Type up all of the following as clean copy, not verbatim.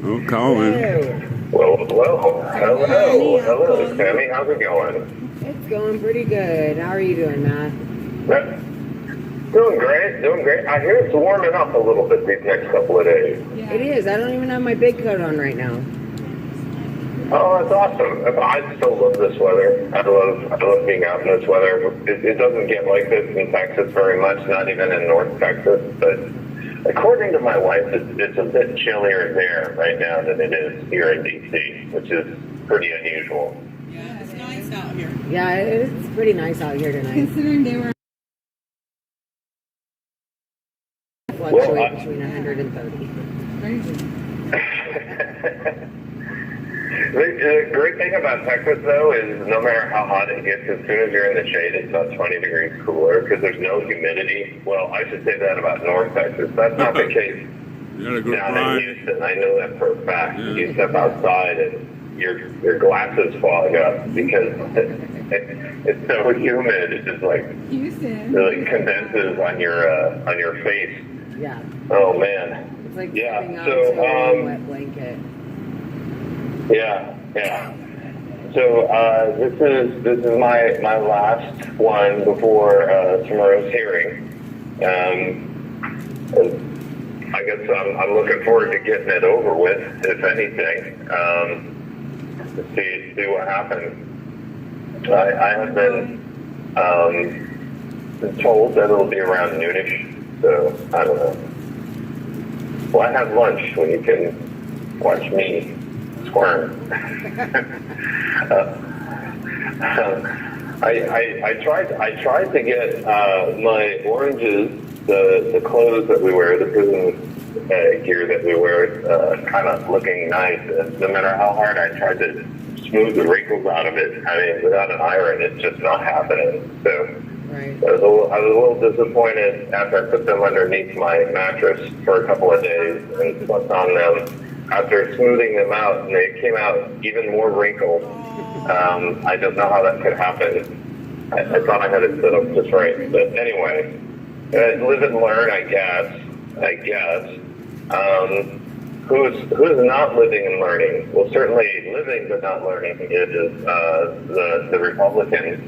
Oh, Colin. Hello, Sammy. How's it going? It's going pretty good. How are you doing, Matt? Doing great. I hear it's warming up a little bit these next couple of days. Yeah. It is. I don't even have my big coat on right now. Oh, that's awesome. I still love this weather. I love being out in this weather. It doesn't get like this in Texas very much, not even in North Texas. But according to my wife, it's a bit chillier there right now than it is here in D.C., which is pretty unusual. Yeah, it's nice out here. Yeah, it's pretty nice out here tonight. Considering they were... Fluctuate between 130. The great thing about Texas, though, is no matter how hot it gets, as soon as you're in the shade, it's about 20 degrees cooler because there's no humidity. Well, I should say that about North Texas. That's not the case down in Houston. I know that for a fact. Yeah. You step outside and your glasses fog up because it's so humid. It just like really condenses on your face. Yeah. Oh man. It's like sitting out a wet blanket. Yeah. So this is my last one before tomorrow's hearing. I guess I'm looking forward to getting it over with, if anything. To see what happens. I have been told that it'll be around noonish. So I don't know. Well, I have lunch when you can watch me squirm. I tried to get my oranges, the clothes that we wear, the prison gear that we wear, kind of looking nice. No matter how hard I tried to smooth the wrinkles out of it, I mean, without an iron, it's just not happening. So. Right. I was a little disappointed after I put them underneath my mattress for a couple of days and slept on them. After smoothing them out, and they came out even more wrinkled. I don't know how that could happen. I thought I had it set up just right. But anyway, live and learn, I guess. Who's not living and learning? Well, certainly living but not learning is the Republicans.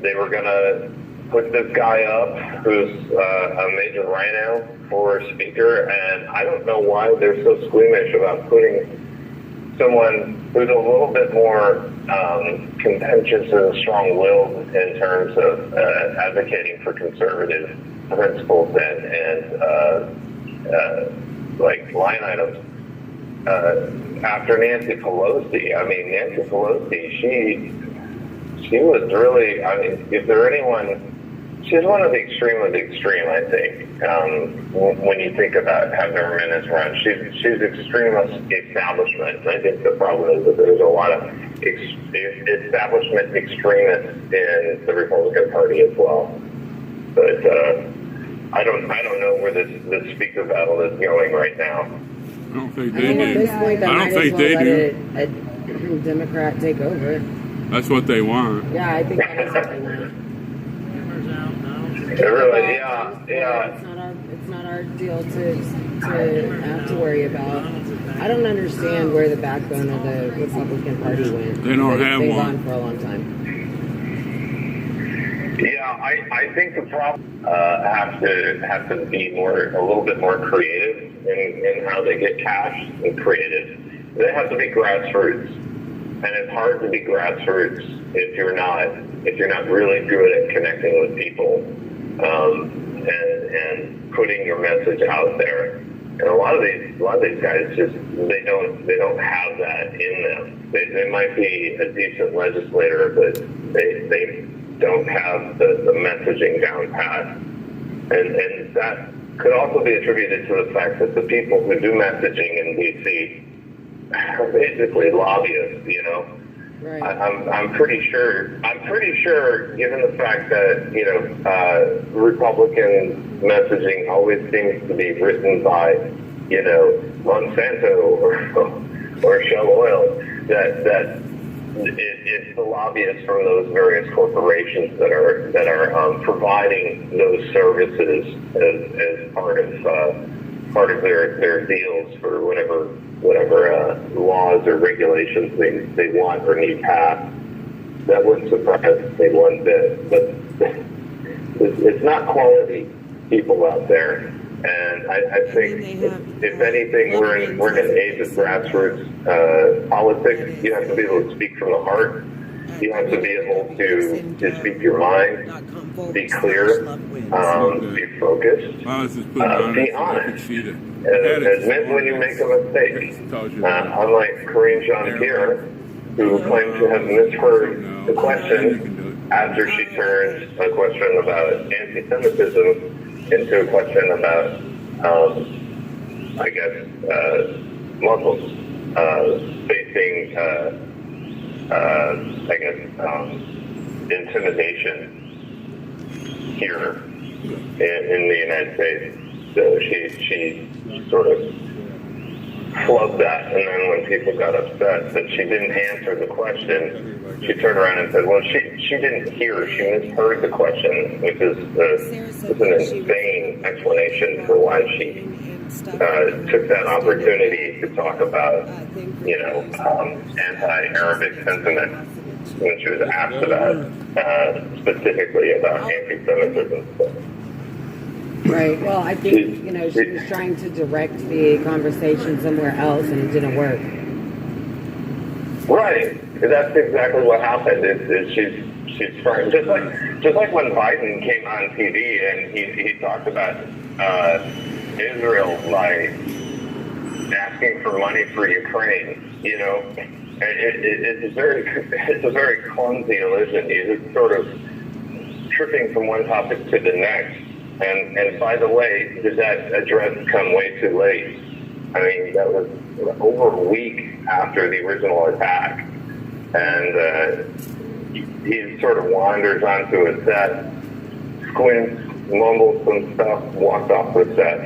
They were going to put this guy up who's a major rhino for speaker, and I don't know why they're so squeamish about putting someone who's a little bit more contentious and strong-willed in terms of advocating for conservative principles and like line items. After Nancy Pelosi, Nancy Pelosi, she was really, if there anyone, she's one of the extreme of the extreme, I think, when you think about having her in this run. She's extremist establishment, and I think the problem is that there's a lot of establishment extremists in the Republican Party as well. But I don't know where this speaker battle is going right now. I don't think they do. At this point, I don't think they do. A Democrat take over. That's what they want. Yeah, I think that is what they want. It really, yeah. It's not our deal to have to worry about. I don't understand where the backbone of the Republican Party went. They don't have they've one. Gone for a long time. Yeah, I think the problem have to be a little bit more creative in how they get cash and creative. They have to be grassroots. And it's hard to be grassroots if you're not really good at connecting with people and putting your message out there. And a lot of these guys just they don't have that in them. They might be a decent legislator, but they don't have the messaging down pat. And that could also be attributed to the fact that the people who do messaging in D.C. are basically lobbyists, you know. Right. I'm pretty sure, given the fact that, Republican messaging always seems to be written by, Monsanto or Shell Oil, that it's the lobbyists from those various corporations that are providing those services as part of part of their deals for whatever laws or regulations they want or need passed. That wouldn't surprise me one bit. But it's not quality people out there. And I think, if anything, we're in an age of grassroots politics. You have to be able to speak from the heart. You have to be able to speak your mind, be clear, be focused, be honest, admit when you make a mistake. Unlike Corinne Jean-Pierre, who claims to have misheard the question after she turned a question about anti-Semitism into a question about, Muslims facing, intimidation here in the United States. So she sort of flubbed that, and then when people got upset that she didn't answer the question, she turned around and said, well, she didn't hear, she misheard the question, which is an insane explanation for why she took that opportunity to talk about, anti-Arabic sentiment when she was asked about, specifically about anti-Semitism. Right. Well, I think, she was trying to direct the conversation somewhere else and it didn't work. Right. That's exactly what happened. Is she's trying, just like when Biden came on TV and he talked about Israel by asking for money for Ukraine, it's a very clumsy illusion. He's just sort of tripping from one topic to the next. And by the way, did that address come way too late? I mean, that was over a week after the original attack. And he sort of wanders onto a set, squints, mumbles some stuff, walks off the set.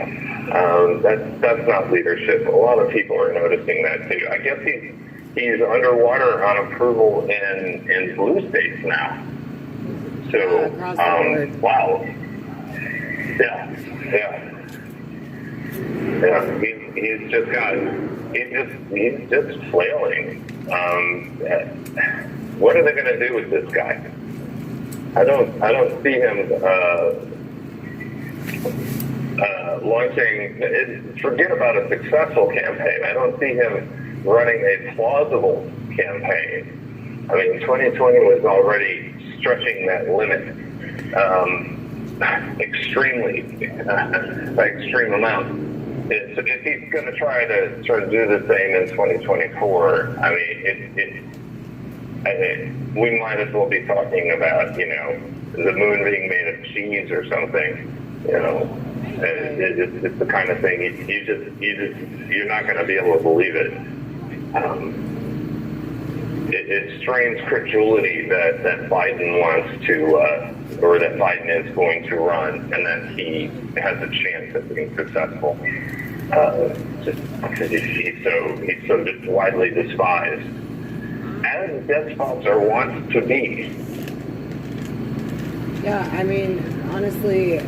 That's not leadership. A lot of people are noticing that too. I guess he's underwater on approval in blue states now. So, wow. Yeah. He's just flailing. What are they going to do with this guy? I don't see him launching. Forget about a successful campaign. I don't see him running a plausible campaign. I mean, 2020 was already stretching that limit. Extremely, by extreme amount. If he's going to try to do the same in 2024, I mean, we might as well be talking about, the moon being made of cheese or something. It's the kind of thing you're not going to be able to believe it. It strains credulity that Biden wants to. Or that Biden is going to run, and that he has a chance of being successful, just because he's so widely despised, as despots are wont to be. Yeah, I mean, honestly,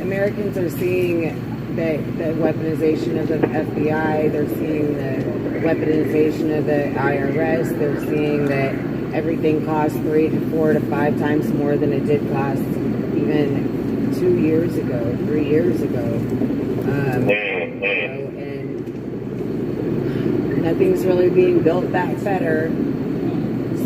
Americans are seeing the weaponization of the FBI. They're seeing the weaponization of the IRS. They're seeing that everything costs 3 to 4 to 5 times more than it did cost even 2 years ago, 3 years ago. And nothing's really being built back better.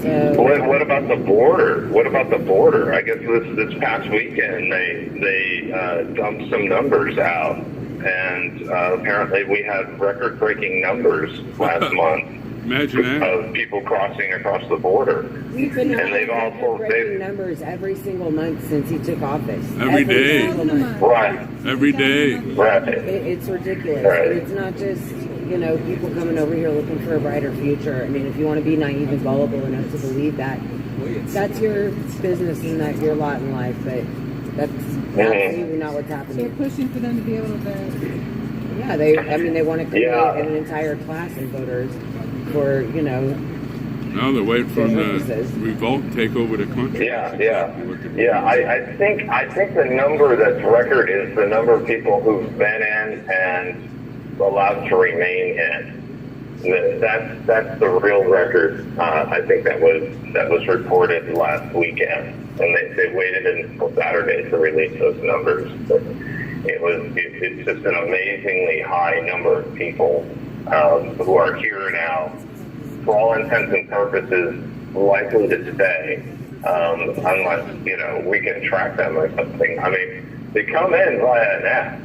So what about the border? What about the border? I guess this past weekend they dumped some numbers out, and apparently we had record-breaking numbers last month. Imagine that. Of people crossing across the border. We've been having breaking numbers every single month since he took office. Every day. Right. Every day. Right. It's ridiculous. Right. And it's not just, people coming over here looking for a brighter future. I mean, if you want to be naive and gullible enough to believe that, that's your business and not your lot in life. But that's absolutely not what's happening. So you're pushing for them to be able to vote. Yeah, they want to create an entire class of voters for, Now they're waiting for the Purposes. revolt to take over the country. Yeah. I think the number that's record is the number of people who've been in and allowed to remain in. That's the real record. I think that was reported last weekend, and they waited until Saturday to release those numbers. But it's just an amazingly high number of people who are here now, for all intents and purposes, likely to stay, unless we can track them or something. I mean, they come in via an app.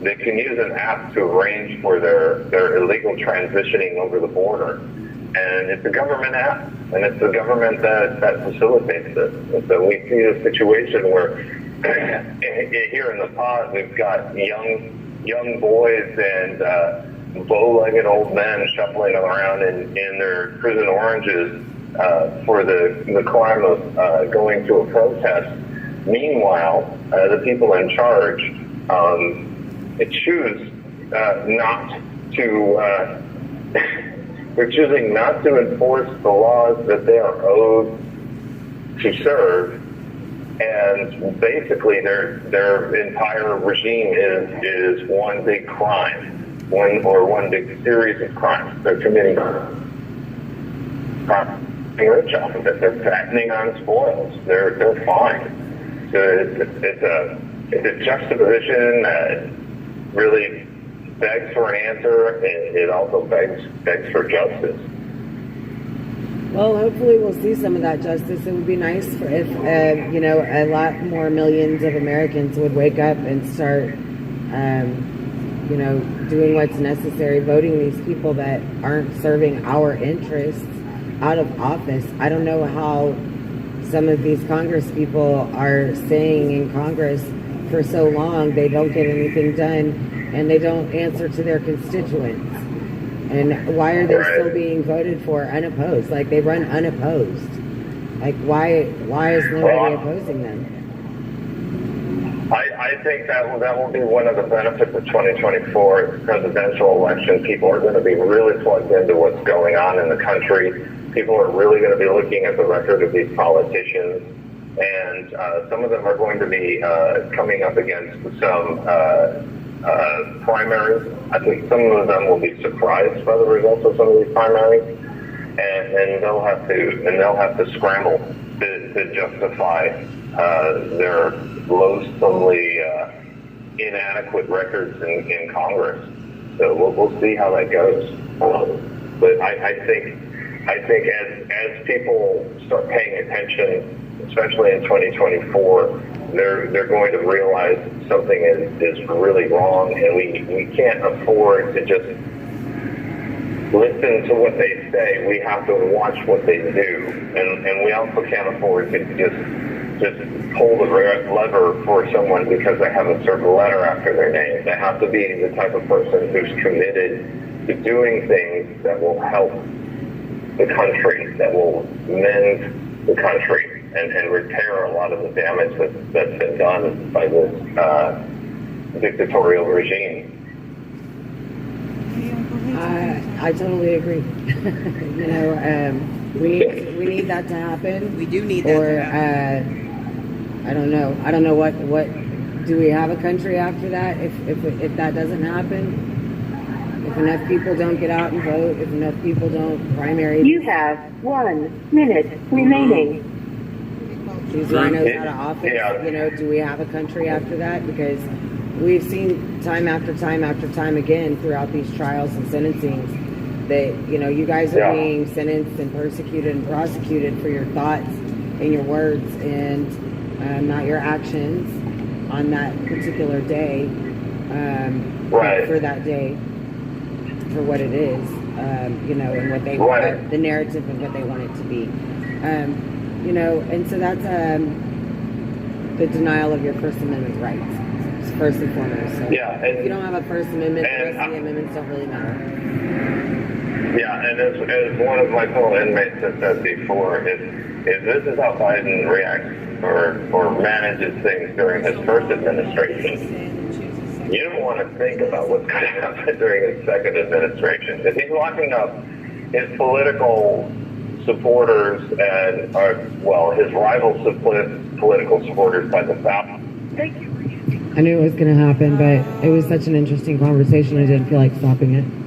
They can use an app to arrange for their illegal transitioning over the border. And it's a government app, and it's the government that facilitates it. And so we see a situation where here in the pod, we've got young boys and bow-legged old men shuffling around in their prison oranges for the crime of going to a protest. Meanwhile, the people in charge choose not to. They're choosing not to enforce the laws that they are owed to serve, and basically their entire regime is one big crime, one big series of crimes. They're committing rich off of it. They're fattening on spoils. They're fine. So it's a juxtaposition that really begs for an answer, and it also begs for justice. Well, hopefully we'll see some of that justice. It would be nice if a lot more millions of Americans would wake up and start, doing what's necessary, voting these people that aren't serving our interests out of office. I don't know how some of these Congress people are staying in Congress for so long. They don't get anything done, and they don't answer to their constituents. And why are they still being voted for unopposed? Like, they run unopposed. Like, why is nobody opposing them? I think that will be one of the benefits of 2024 presidential election. People are going to be really plugged into what's going on in the country. People are really going to be looking at the record of these politicians, and some of them are going to be coming up against some primaries. I think some of them will be surprised by the results of some of these primaries, and they'll have to scramble to justify their loathsomely inadequate records in Congress. So we'll see how that goes. But I think as people start paying attention, especially in 2024, they're going to realize something is really wrong, and we can't afford to just listen to what they say. We have to watch what they do, and we also can't afford to just pull the lever for someone because they have a certain letter after their name. They have to be the type of person who's committed to doing things that will help the country, that will mend the country, and repair a lot of the damage that's been done by this dictatorial regime. I totally agree. We need that to happen. We do need that to happen. I don't know what do we have a country after that if that doesn't happen? If enough people don't get out and vote, if enough people don't primary. You have 1 minute remaining. These rhinos out of office. Yeah. Do we have a country after that? Because we've seen time after time after time again throughout these trials and sentencings that you guys are being sentenced and persecuted and prosecuted for your thoughts and your words and not your actions on that particular day. For that day, for what it is, and what they want, the narrative and what they want it to be. And so that's the denial of your First Amendment rights, first and foremost. So if you don't have a First Amendment, the rest of the amendments don't really matter. Yeah, and as one of my fellow inmates has said before, if this is how Biden reacts or manages things during his first administration, you don't want to think about what's going to happen during his second administration. If he's locking up his political supporters and, his rival political supporters by the South. I knew it was going to happen, but it was such an interesting conversation. I didn't feel like stopping it.